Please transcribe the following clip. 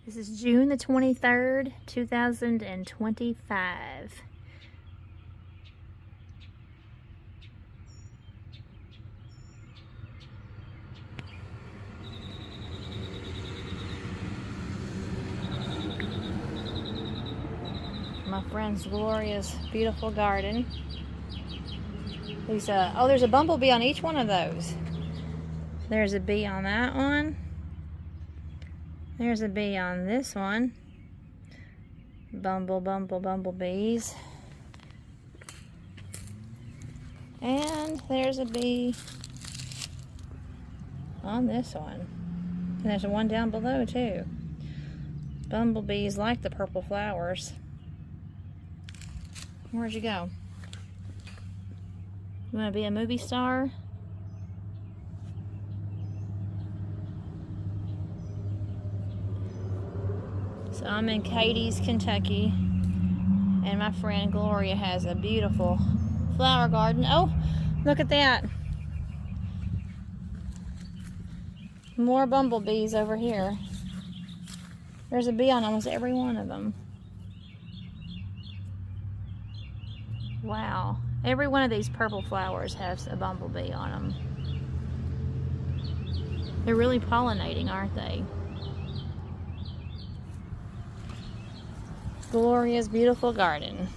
This is June the 23rd, 2025. My friend's Gloria's beautiful garden. There's a bumblebee on each one of those. There's a bee on that one. There's a bee on this one. Bumblebees. And there's a bee on this one. And there's one down below too. Bumblebees like the purple flowers. Where'd you go? You want to be a movie star? So I'm in Cadiz, Kentucky, and my friend Gloria has a beautiful flower garden. Oh, look at that. More bumblebees over here. There's a bee on almost every one of them. Wow. Every one of these purple flowers has a bumblebee on them. They're really pollinating, aren't they? Gloria's beautiful garden.